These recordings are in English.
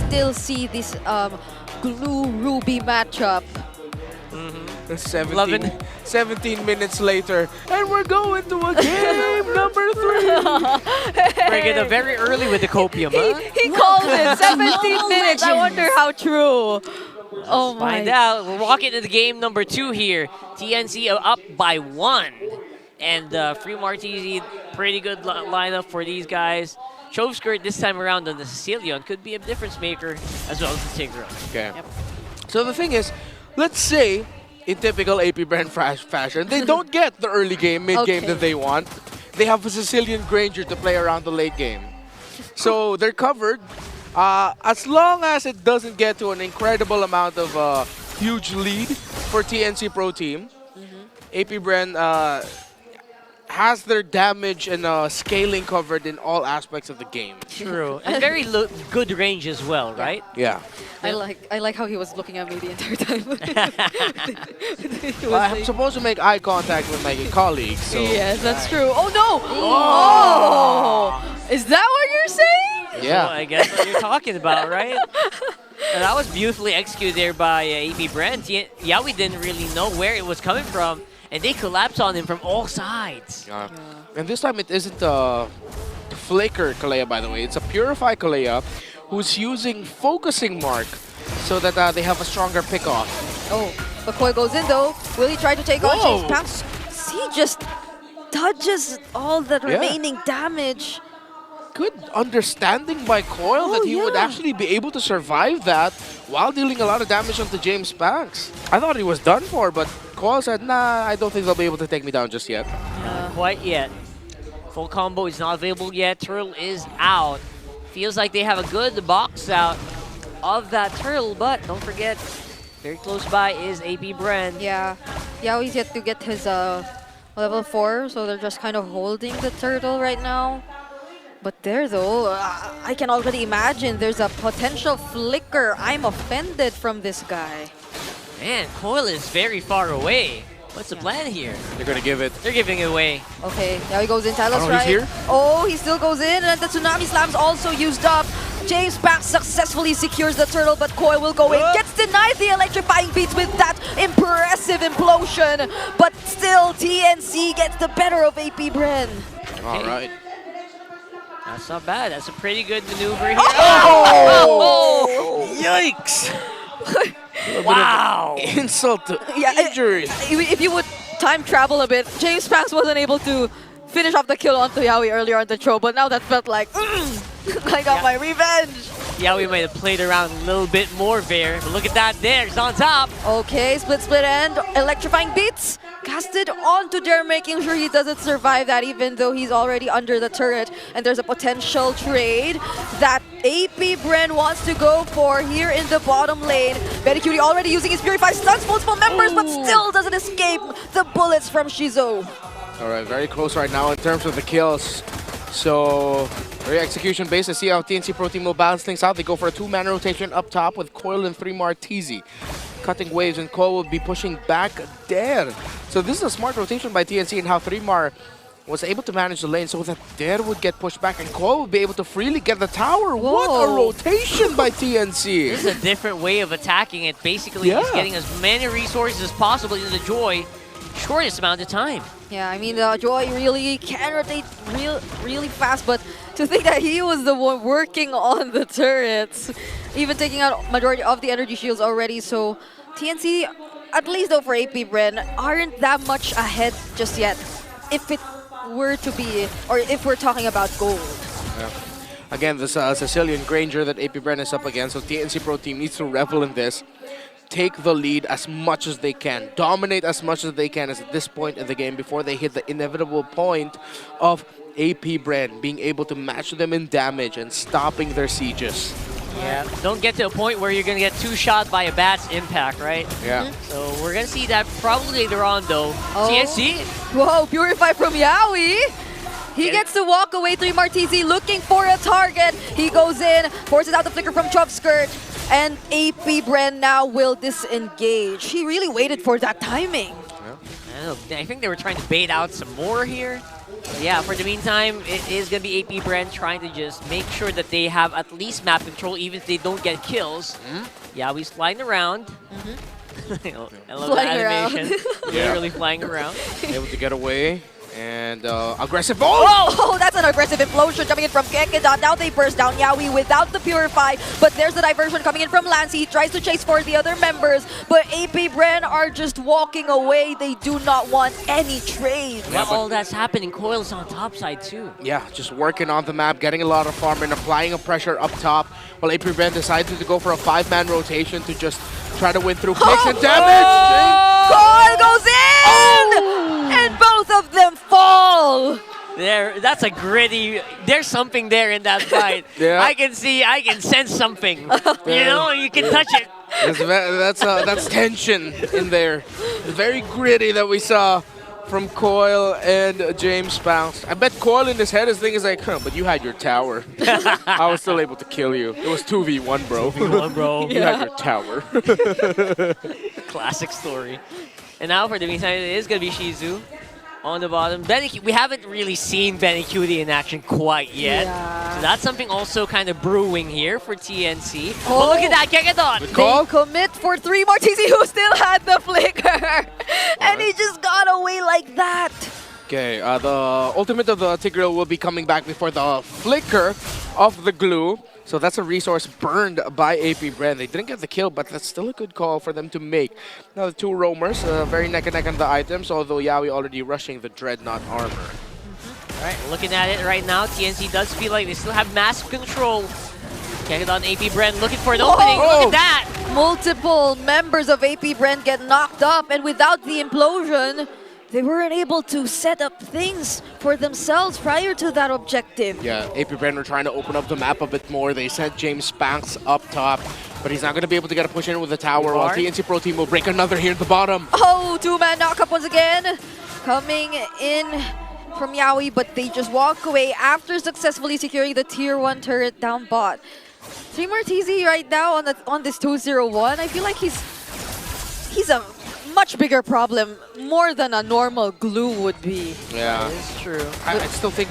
still see this Glue Ruby matchup. 17 minutes later, and we're going to a game number 3. We're getting very early with the copium, huh? He called it 17 minutes. I wonder how true. Oh my. Find out. We're walking into game number 2 here. TNC up by 1. And Free Martisi, pretty good lineup for these guys. Chovskirt this time around on the Sicilian could be a difference maker as well as the Tigro. Okay. Yep. So the thing is, let's say, in typical AP BREN fashion, they don't get the early game, mid-game that they want. They have a Sicilian Granger to play around the late game. So they're covered. As long as it doesn't get to an incredible amount of huge lead for TNC Pro Team, AP BREN has their damage and scaling covered in all aspects of the game. True. And very good range as well, right? Yeah. I like how he was looking at me the entire time. Well, I'm supposed to make eye contact with my colleagues. So. Yes, that's true. Oh no! Oh! Is that what you're saying? Yeah. So I guess what you're talking about, right? And that was beautifully executed there by AP BREN. Yawi didn't really know where it was coming from, and they collapsed on him from all sides. And this time it isn't a Flicker Kalea, by the way. It's a Purify Kalea who's using Focusing Mark so that they have a stronger pick-off. Oh, but Koi goes in though. Will he try to take on Whoa. James Pax? He just dodges all the remaining damage. Good understanding by Coil that he would actually be able to survive that while dealing a lot of damage onto James Banks. I thought he was done for, but Coil said, nah, I don't think they'll be able to take me down just yet. Not quite yet. Full combo is not available yet. Turtle is out. Feels like they have a good box out of that Turtle, but don't forget, very close by is AP BREN. Yeah. Yaoi's yet to get his level 4, so they're just kind of holding the Turtle right now. But there though, I can already imagine there's a potential flicker. I'm offended from this guy. Man, Coil is very far away. What's the plan here? They're gonna give it. They're giving it away. Okay, now he goes in. Tyler's he's right. here? Oh, he still goes in, and the Tsunami Slam's also used up. James Banks successfully secures the Turtle, but Koi will go in. Gets denied the electrifying beats with that impressive implosion. But still, TNC gets the better of AP BREN. All right. That's not bad. That's a pretty good maneuver here. Oh! Yikes! Wow! Insult to injury. If you would time travel a bit, James Banks wasn't able to finish off the kill onto Yaoi earlier on the throw, but now that felt like, I got my revenge. Yeah, we might have played around a little bit more there, but look at that there, it's on top. Okay, split end, electrifying beats, casted onto Jer, making sure he doesn't survive that even though he's already under the turret. And there's a potential trade that AP BREN wants to go for here in the bottom lane. Betty Cutie already using his Purify, stuns multiple members, but still doesn't escape the bullets from Shizo. All right, very close right now in terms of the kills. So, very execution based. I see how TNC Pro Team will balance things out. They go for a 2-man rotation up top with Coil and 3 Martisi. Cutting waves, and Coil will be pushing back there. So this is a smart rotation by TNC and how 3mar was able to manage the lane so that there would get pushed back and Coil would be able to freely get the tower. Whoa. What a rotation by TNC. This is a different way of attacking it. Basically, he's getting as many resources as possible into the Joy, shortest amount of time. Yeah, I mean, the Joy really can rotate really fast, but to think that he was the one working on the turrets, even taking out majority of the energy shields already, so TNC, at least though for AP BREN, aren't that much ahead just yet, if it were to be, or if we're talking about gold. Yeah. Again, this Sicilian Granger that AP BREN is up against, so TNC Pro Team needs to revel in this. Take the lead as much as they can, dominate as much as they can at this point in the game before they hit the inevitable point of AP BREN being able to match them in damage and stopping their sieges. Yeah, don't get to a point where you're going to get 2-shot by a bat's impact, right? Yeah. So we're going to see that probably later on, though. TNC. Whoa, Purify from Yaoi. He gets to walk away. 3 Martisi looking for a target. He goes in, forces out the flicker from Chovskirt, and AP BREN now will disengage. He really waited for that timing. I think they were trying to bait out some more here. Yeah, for the meantime, it is going to be AP BREN trying to just make sure that they have at least map control, even if they don't get kills. Yeah, he's flying around. I love Flying the around. animation. Literally flying around. Able to get away. And aggressive. Oh, that's an aggressive implosion coming in from Kekedot. Now they burst down Yawi without the Purify, but there's the diversion coming in from Lance. He tries to chase for the other members, but AP BREN are just walking away. They do not want any trade. While all that's happening, Coil's on top side too. Yeah, just working on the map, getting a lot of farm and applying a pressure up top. While AP BREN decided to go for a 5-man rotation to just try to win through clicks and damage. Coil goes in! And both of them fall! That's a gritty. There's something there in that fight. Yeah. I can sense something. You know, you can touch it. That's tension in there. Very gritty that we saw from Coil and James Bounce. I bet Coil in his head is thinking like, but you had your tower. I was still able to kill you. It was 2v1, bro. 2v1, bro. You had your tower. Classic story. And now for the meantime, it is going to be Shizu on the bottom. We haven't really seen Benny Cutie in action quite yet. Yeah. So that's something also kind of brewing here for TNC. Oh. But look at that, Kekedot! Call? They commit for 3 more. TC who still had the flicker. And he just got away like that. Okay, the ultimate of the Tigreal will be coming back before the flicker of the glue. So that's a resource burned by AP BREN. They didn't get the kill, but that's still a good call for them to make. Now the 2 roamers, very neck and neck on the items, although Yawi already rushing the Dreadnought armor. Alright, looking at it right now, TNC does feel like they still have massive control. Kekedot and AP BREN looking for an opening. Look at that! Multiple members of AP BREN get knocked up, and without the implosion, they weren't able to set up things for themselves prior to that objective. Yeah, AP BREN were trying to open up the map a bit more. They sent James Spanks up top, but he's not going to be able to get a push in with the tower, while TNC Pro Team will break another here at the bottom. Oh, 2-man knockup once again. Coming in from Yawi, but they just walk away after successfully securing the tier 1 turret down bot. 3 more TZ right now on this 2-0-1. I feel like he's a much bigger problem, more than a normal glue would be. Yeah, It's true. I still think,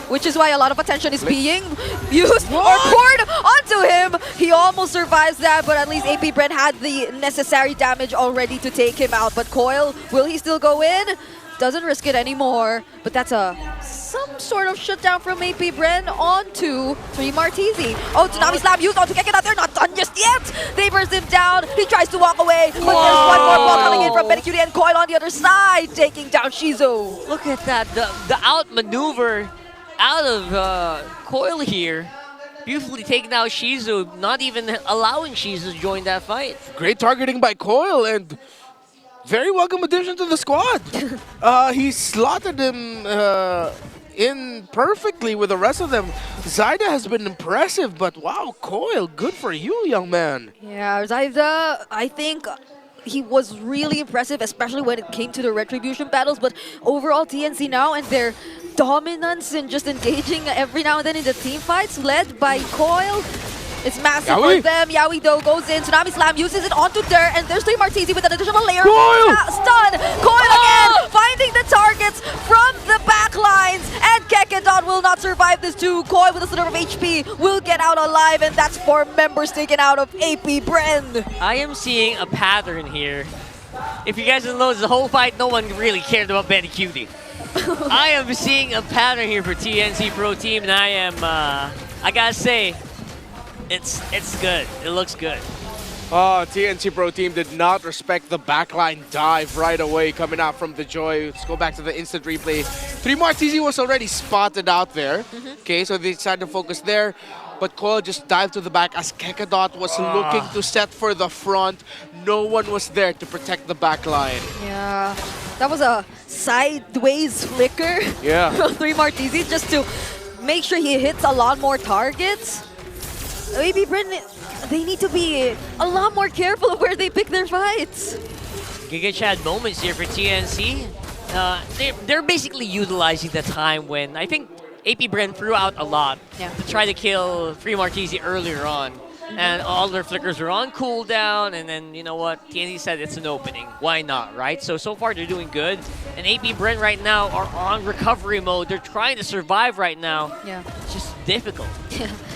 Which is why a lot of attention is being used or poured onto him. He almost survives that, but at least AP BREN had the necessary damage already to take him out. But Coil, will he still go in? Doesn't risk it anymore, but that's some sort of shutdown from AP BREN onto 3 Martizi. Oh, Tsunami Slam used onto Kekedot. They're not done just yet. They burst him down. He tries to walk away, but there's one more ball coming in from Benecutie and Coil on the other side, taking down Shizu. Look at that, the outmaneuver out of Coil here. Beautifully taking out Shizu, not even allowing Shizu to join that fight. great targeting by Coil and very welcome addition to the squad. He slotted him in perfectly with the rest of them. Zyda has been impressive, but wow, Coil, good for you, young man. Yeah, Zyda, I think he was really impressive, especially when it came to the Retribution battles, but overall TNC now and their dominance in just engaging every now and then in the team fights led by Coil. It's massive for them. Yawi though goes in. Tsunami Slam uses it onto Dirt, and there's 3 Martizi with an additional layer. Coil! Stun! Coil again! Finding the targets from the back lines, and Kekedot will not survive this too. Coil with a sliver of HP will get out alive, and that's 4 members taken out of AP BREN. I am seeing a pattern here. If you guys don't know, the whole fight, no one really cared about Benny Cutie. I am seeing a pattern here for TNC Pro Team, and I am, I gotta say, it's good. It looks good. Oh, TNC Pro Team did not respect the backline dive right away coming out from the Joy. Let's go back to the instant replay. 3 Martizi was already spotted out there. Okay, so they decided to focus there. But Coil just dived to the back as Kekedot was looking to set for the front. No one was there to protect the backline. Yeah, that was a sideways flicker Yeah. from 3 Martizi just to make sure he hits a lot more targets. Maybe BREN, they need to be a lot more careful of where they pick their fights. Giga Chad moments here for TNC. They're basically utilizing the time when I think AP BREN threw out a lot to try to kill 3 Martizi earlier on. and all their flickers are on cooldown, and then, you know what, TNC said it's an opening. Why not, right? So far they're doing good, and AP BREN right now are on recovery mode. They're trying to survive right now. Yeah. It's just difficult.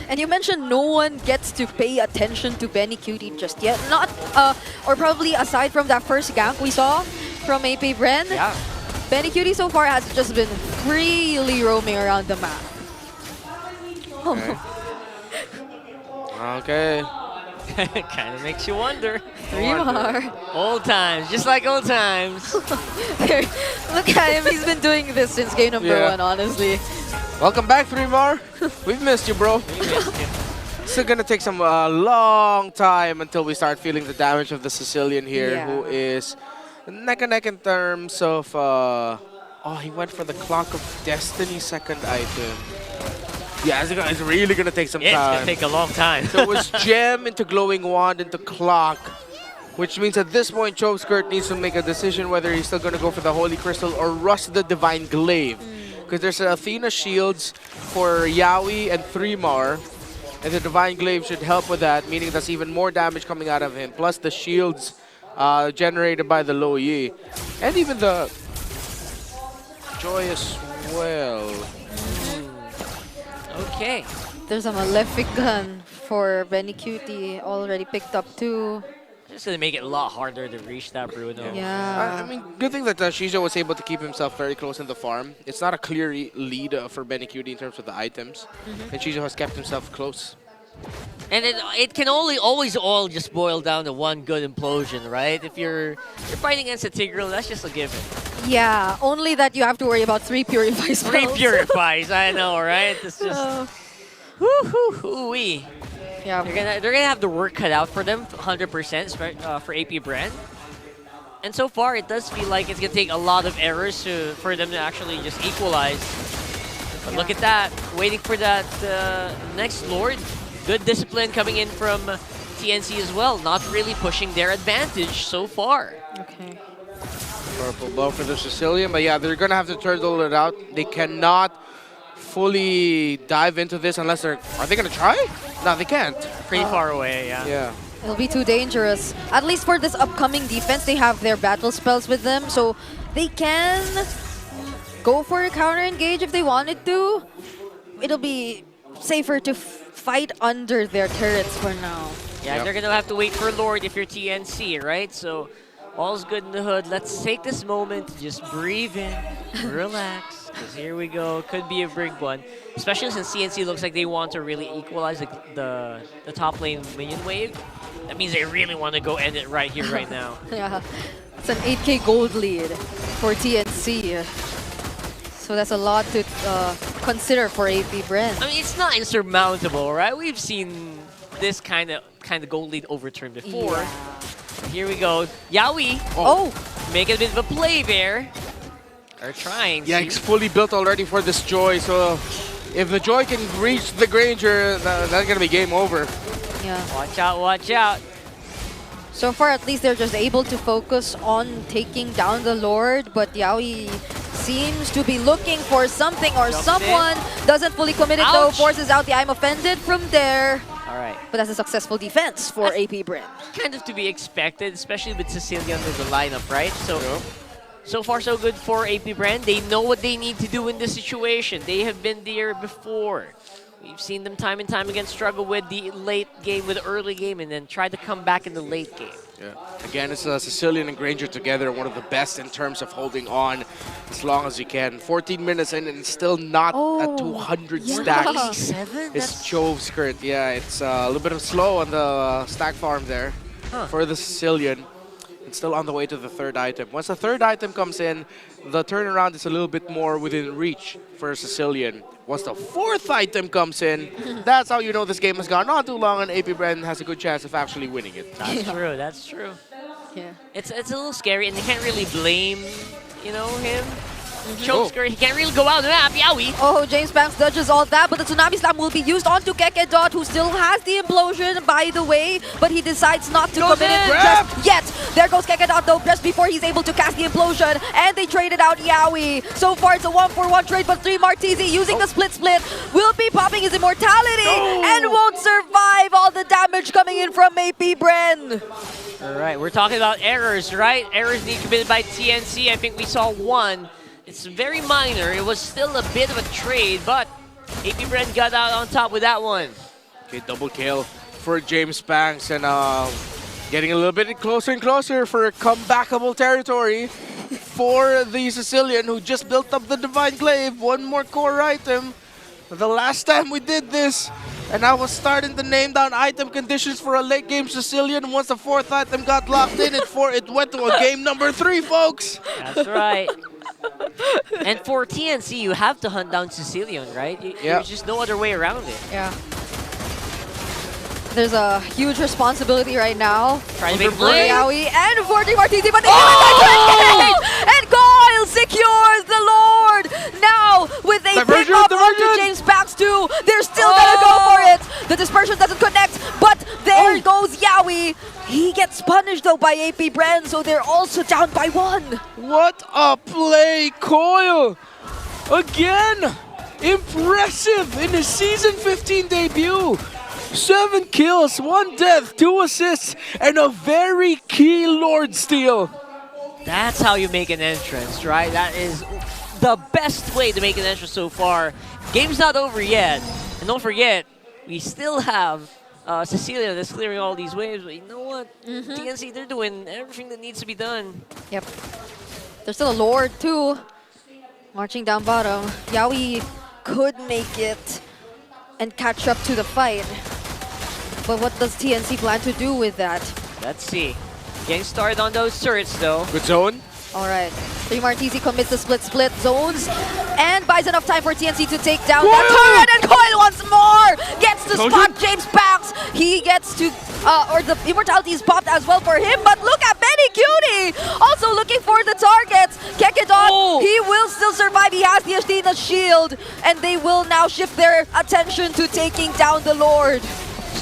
And you mentioned no one gets to pay attention to Benny Cutie just yet. Not, or probably aside from that first gank we saw from AP BREN. Yeah. Benny Cutie so far has just been freely roaming around the map. Okay. Kind of makes you wonder. 3 more. Old times, just like old times. Look at him, he's been doing this since game number 1, honestly. Welcome back, 3 more. We've missed you, bro. Still gonna take some long time until we start feeling the damage of the Sicilian here, who is neck and neck in terms of. Oh, he went for the Clock of Destiny second item. Yeah, it's really gonna take some time. It's gonna take a long time. So it was Gem into Glowing Wand into Clock, which means at this point Chokeskirt needs to make a decision whether he's still gonna go for the Holy Crystal or rush the Divine Glaive. Because there's Athena Shields for Yaoi and 3mar, and the Divine Glaive should help with that, meaning that's even more damage coming out of him, plus the shields generated by the Low Yi. And even the Joy as well. Okay. There's a Malefic gun for Benny Cutie already picked up too. Just gonna make it a lot harder to reach that Bruno. Yeah. I mean, good thing that Shijo was able to keep himself very close in the farm. It's not a clear lead for Benny Cutie in terms of the items, and Shijo has kept himself close. And it can always all just boil down to one good implosion, right? If you're fighting against a Tigreal, that's just a given. Yeah, only that you have to worry about 3 purifies. 3 purifies, I know, right? It's just woo-hoo-hoo-wee. Yeah. They're gonna have the work cut out for them, 100% for AP BREN. And so far, it does feel like it's gonna take a lot of errors for them to actually just equalize. But look at that, waiting for that next Lord. Good discipline coming in from TNC as well, not really pushing their advantage so far. Okay. Purple bow for the Sicilian, but yeah, they're gonna have to turtle it out. They cannot fully dive into this unless they're. Are they gonna try? No, they can't. Pretty far away, yeah. Yeah. It'll be too dangerous. At least for this upcoming defense, they have their battle spells with them, so they can go for a counter engage if they wanted to. It'll be safer to fight under their turrets for now. Yeah, they're gonna have to wait for Lord if you're TNC, right? So all's good in the hood. Let's take this moment to just breathe in, relax, because here we go. Could be a big one, especially since TNC looks like they want to really equalize the top lane minion wave. That means they really want to go end it right here, right now. Yeah, it's an 8k gold lead for TNC. So that's a lot to consider for AP BREN. I mean, it's not insurmountable, right? We've seen this kind of gold lead overturned before. Yeah. Here we go. Yaoi. Oh! Making a bit of a play there. They're trying. Yeah, it's fully built already for this Joy, so if the Joy can reach the Granger, that's gonna be game over. Yeah. Watch out, watch out. So far, at least they're just able to focus on taking down the Lord, but Yaoi seems to be looking for something or someone. Doesn't fully commit it though, forces out the I'm offended from there. All right. But that's a successful defense for AP BREN. Kind of to be expected, especially with Sicilian in the lineup, right? So far so good for AP BREN. They know what they need to do in this situation. They have been there before. We've seen them time and time again struggle with the late game, with the early game, and then try to come back in the late game. Yeah. Again, it's Sicilian and Granger together, one of the best in terms of holding on as long as you can. 14 minutes in and still not at 200 stacks. 87? It's Chokeskirt. Yeah, it's a little bit of slow on the stack farm there for the Sicilian. It's still on the way to the third item. Once the third item comes in, the turnaround is a little bit more within reach for Sicilian. Once the fourth item comes in, that's how you know this game has gone on too long and AP BREN has a good chance of actually winning it. That's true, that's true. Yeah. It's a little scary, and you can't really blame, you know, him. Chokeskirt, he can't really go out of the map. Yaoi. Oh, James Banks dodges all that, but the Tsunami Slam will be used onto Kekedot, who still has the implosion, by the way, but he decides not to commit it just yet. There goes Kekedot, though, just before he's able to cast the implosion, and they traded out Yaoi. So far, it's a 1-for-1 trade, but 3 Martizi using the split will be popping his immortality and won't survive all the damage in from AP BREN. All right, we're talking about errors, right? Errors being committed by TNC. I think we saw one. It's very minor. It was still a bit of a trade, but AP BREN got out on top with that one. Okay, double kill for James Banks, and getting a little bit closer and closer for comebackable territory for the Sicilian, who just built up the Divine Glaive. One more core item. The last time we did this, and I was starting to name down item conditions for a late game Sicilian. Once the 4th item got locked in, it went to a game number 3, folks. That's right. And for TNC, you have to hunt down Sicilian, right? There's just no other way around it. Yeah. There's a huge responsibility right now Trying to make for play. Yawi and for Martini, but they and Coil secures the Lord. Now with a pick up onto James Banks too, they're still gonna go for it. The dispersion doesn't connect, but there goes Yawi. He gets punished though by AP BREN, so they're also down by 1. What a play, Coil! Again, impressive in his season 15 debut. 7 kills, 1 death, 2 assists, and a very key Lord steal. That's how you make an entrance, right? That is the best way to make an entrance so far. Game's not over yet. And don't forget, we still have Cecilia that's clearing all these waves. But you know what? TNC, they're doing everything that needs to be done. Yep. There's still a Lord too. Marching down bottom. Yawi could make it and catch up to the fight. But what does TNC plan to do with that? Let's see. Getting started on those turrets though. Good zone. All right. 3 Martisi commits the split zones and buys enough time for TNC to take down that turret, and Coil once more gets to spot James Banks. He gets to, or the immortality is popped as well for him, but look at Benny Cutie also looking for the targets. Kekedon, he will still survive. He has the Athena shield, and they will now shift their attention to taking down the Lord.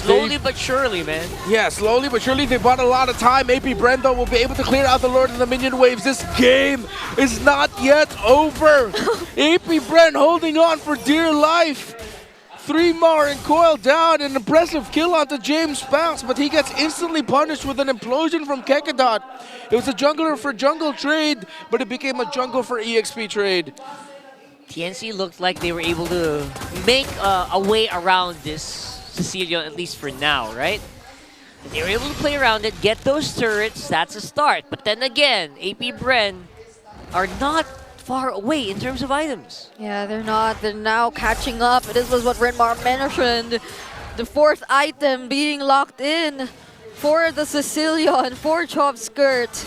Slowly but surely, man. Yeah, slowly but surely they bought a lot of time. AP BREN, though, will be able to clear out the Lord and the minion waves. This game is not yet over. AP BREN holding on for dear life. 3 more and Coil down. An impressive kill onto James Banks, but he gets instantly punished with an implosion from Kekedot. It was a jungler for jungle trade, but it became a jungle for EXP trade. TNC looked like they were able to make a way around this Cecilia, at least for now, right? They were able to play around it, get those turrets, that's a start. But then again, AP BREN are not far away in terms of items. Yeah, they're not. They're now catching up. This was what Renmar mentioned. The 4th item being locked in for the Sicilian, for Chop Skirt.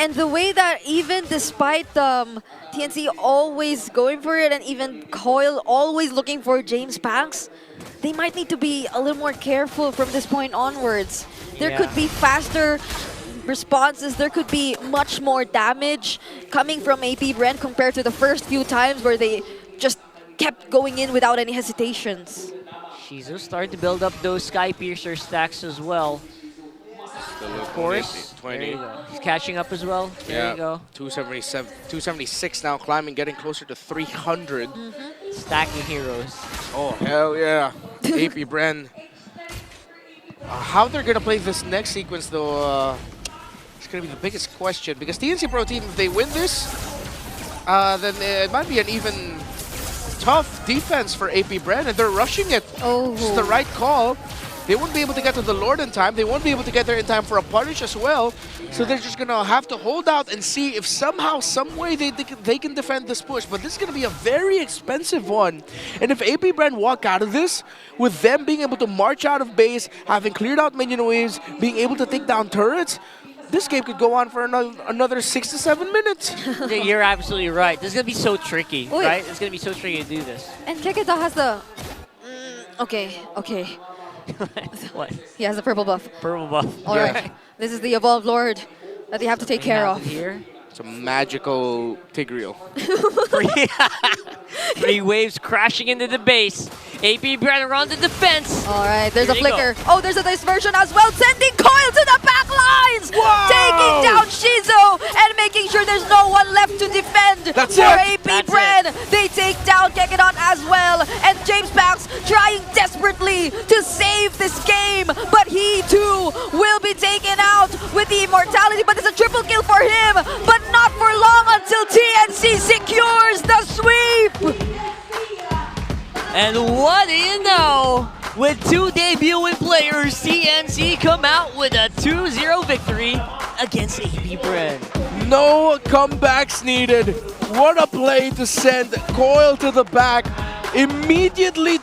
And the way that even despite TNC always going for it, and even Coil always looking for James Banks, they might need to be a little more careful from this point onwards. There could be faster responses, there could be much more damage coming from AP BREN compared to the first few times where they just kept going in without any hesitations. Shizu started to build up those Sky Piercer stacks as well. Of course. 20. There you go. He's catching up as well. There you go. 277, 276 now, climbing, getting closer to 300. Stacking heroes. Oh, hell yeah. AP BREN. How they're going to play this next sequence, though, it's going to be the biggest question. Because TNC Pro Team, if they win this, then it might be an even tough defense for AP BREN, and they're rushing it. Oh. It's the right call. They won't be able to get to the Lord in time. They won't be able to get there in time for a punish as well. So they're just going to have to hold out and see if somehow, some way they can defend this push. But this is going to be a very expensive one. And if AP BREN walk out of this, with them being able to march out of base, having cleared out minion waves, being able to take down turrets, this game could go on for another 6 to 7 minutes. Yeah, you're absolutely right. This is going to be so tricky, right? It's going to be so tricky to do this. And Keketo has the... okay. What? He has the purple buff. Purple buff. All right. This is the Evolved Lord that they have to take care of. Here. It's a magical Tigreal. 3 waves crashing into the base. AP BREN around the defense. All right, there's Here a they flicker. Oh, there's a dispersion as well, sending Coil to the back lines! Wow! Taking down Shizu and making sure there's no one left to defend That's for it. AP BREN. They take down Kekedon as well, and James Banks trying desperately to save this game, but AP2 will be taken out with the immortality, but it's a triple kill for him, but not for long until TNC secures the sweep. And what do you know? With two debuting players, TNC come out with a 2-0 victory against AP BREN. No comebacks needed. What a play to send Coil to the back. Immediately